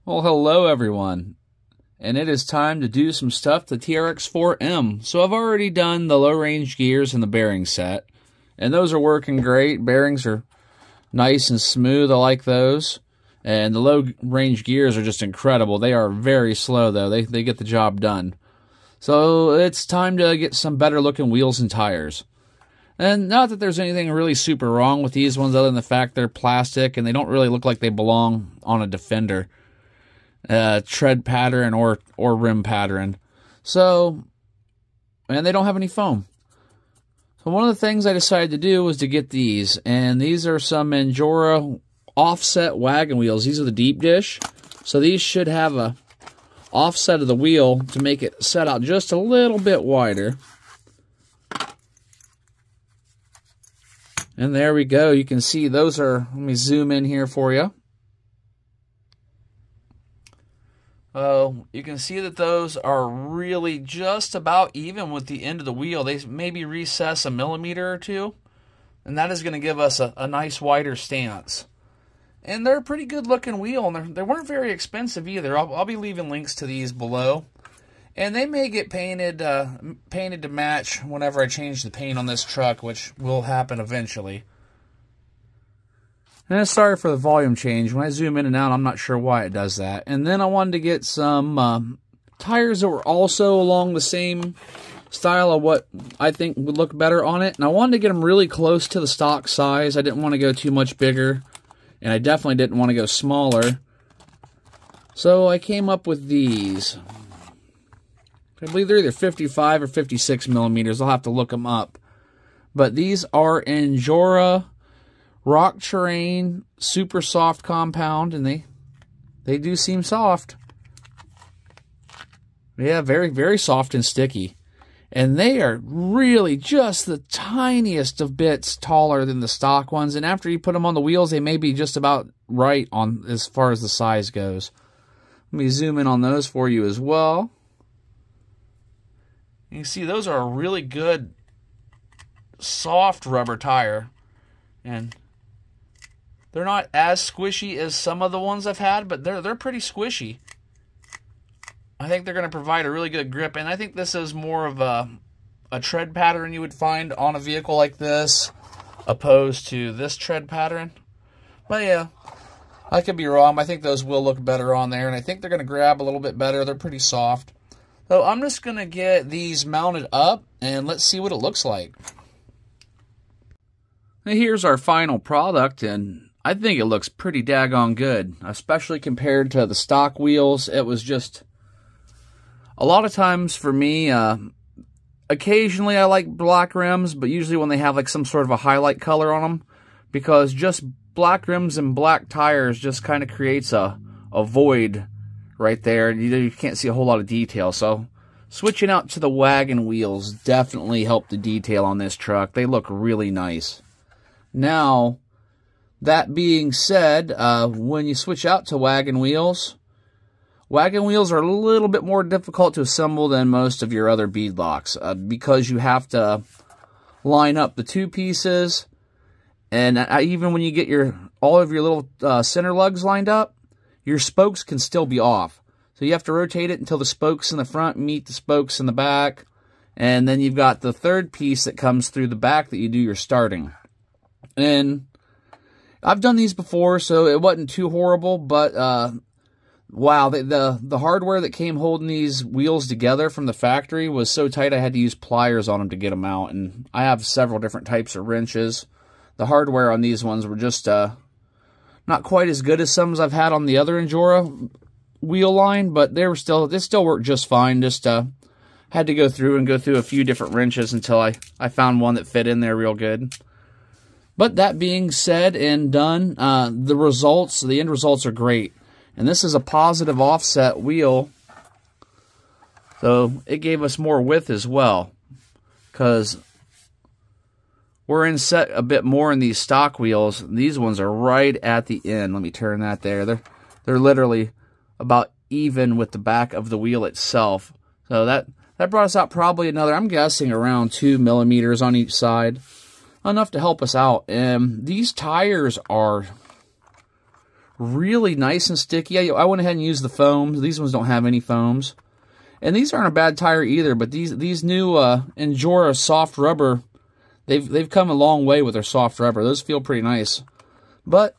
Well, hello everyone, and it is time to do some stuff to Trx4m. So I've already done the low range gears and the bearing set, and those are working great. Bearings are nice and smooth, I like those. And the low range gears are just incredible. They are very slow though, they get the job done. So it's time to get some better looking wheels and tires. And not that there's anything really super wrong with these ones other than the fact they're plastic and they don't really look like they belong on a Defender. Tread pattern or rim pattern. So, and they don't have any foam. So one of the things I decided to do was to get these, and these are some Injora offset wagon wheels. These are the deep dish, so these should have a offset of the wheel to make it set out just a little bit wider. And there we go. You can see those are, let me zoom in here for you. You can see that those are really just about even with the end of the wheel. They maybe recess a millimeter or two, and that is going to give us a nice wider stance. And they're a pretty good looking wheel, and they weren't very expensive either. I'll be leaving links to these below. And they may get painted to match whenever I change the paint on this truck, which will happen eventually. And sorry for the volume change. When I zoom in and out, I'm not sure why it does that. And then I wanted to get some tires that were also along the same style of what I think would look better on it. And I wanted to get them really close to the stock size. I didn't want to go too much bigger. And I definitely didn't want to go smaller. So I came up with these. I believe they're either 55 or 56 millimeters. I'll have to look them up. But these are Injora rock terrain super soft compound, and they do seem soft. Yeah, very, very soft and sticky. And they are really just the tiniest of bits taller than the stock ones. And after you put them on the wheels, they may be just about right on as far as the size goes. Let me zoom in on those for you as well. You can see those are a really good soft rubber tire. And they're not as squishy as some of the ones I've had, but they're pretty squishy. I think they're going to provide a really good grip, and I think this is more of a tread pattern you would find on a vehicle like this, opposed to this tread pattern. But yeah, I could be wrong. I think those will look better on there, and I think they're going to grab a little bit better. They're pretty soft. So I'm just going to get these mounted up, and let's see what it looks like. Now here's our final product, and I think it looks pretty daggone good, especially compared to the stock wheels. It was just, a lot of times for me, occasionally I like black rims, but usually when they have like some sort of a highlight color on them, because just black rims and black tires just kind of creates a void right there. You can't see a whole lot of detail, so switching out to the wagon wheels definitely helped the detail on this truck. They look really nice. Now, that being said, when you switch out to wagon wheels are a little bit more difficult to assemble than most of your other beadlocks, because you have to line up the two pieces, and even when you get all of your little center lugs lined up, your spokes can still be off. So you have to rotate it until the spokes in the front meet the spokes in the back, and then you've got the third piece that comes through the back that you do your starting. And I've done these before, so it wasn't too horrible, but wow, the hardware that came holding these wheels together from the factory was so tight I had to use pliers on them to get them out, and I have several different types of wrenches. The hardware on these ones were just not quite as good as some I've had on the other Injora wheel line, but they still worked just fine. Just had to go through a few different wrenches until I found one that fit in there real good. But that being said and done, the end results are great. And this is a positive offset wheel, so it gave us more width as well, because we're inset a bit more in these stock wheels. These ones are right at the end. Let me turn that there. They're literally about even with the back of the wheel itself. So that brought us out probably another, I'm guessing, around 2 millimeters on each side. Enough to help us out. These tires are really nice and sticky. I went ahead and used the foams. These ones don't have any foams. And these aren't a bad tire either, but these new Injora soft rubber, they've come a long way with their soft rubber. Those feel pretty nice. But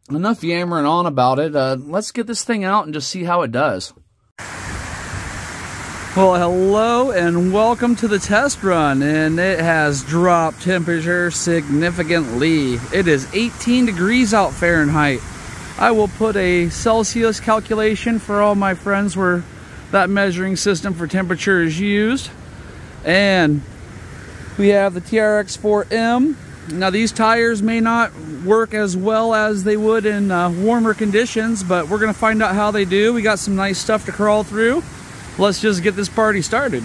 enough yammering on about it. Let's get this thing out and just see how it does. Well, hello and welcome to the test run, and it has dropped temperature significantly. It is 18 degrees out Fahrenheit. I will put a Celsius calculation for all my friends where that measuring system for temperature is used. And we have the Trx4m. Now these tires may not work as well as they would in warmer conditions, but we're going to find out how they do. We got some nice stuff to crawl through. Let's just get this party started.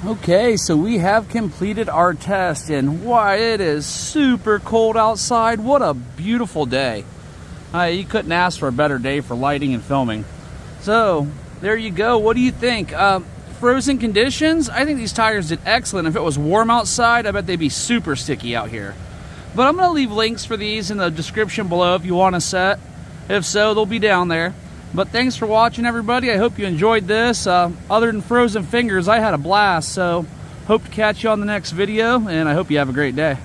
Okay, so we have completed our test, and why, it is super cold outside. What a beautiful day. You couldn't ask for a better day for lighting and filming. So, there you go. What do you think? Frozen conditions, I think these tires did excellent. If it was warm outside, I bet they'd be super sticky out here. But I'm going to leave links for these in the description below if you want a set. If so, they'll be down there. But thanks for watching, everybody. I hope you enjoyed this. Other than frozen fingers, I had a blast. So, hope to catch you on the next video, and I hope you have a great day.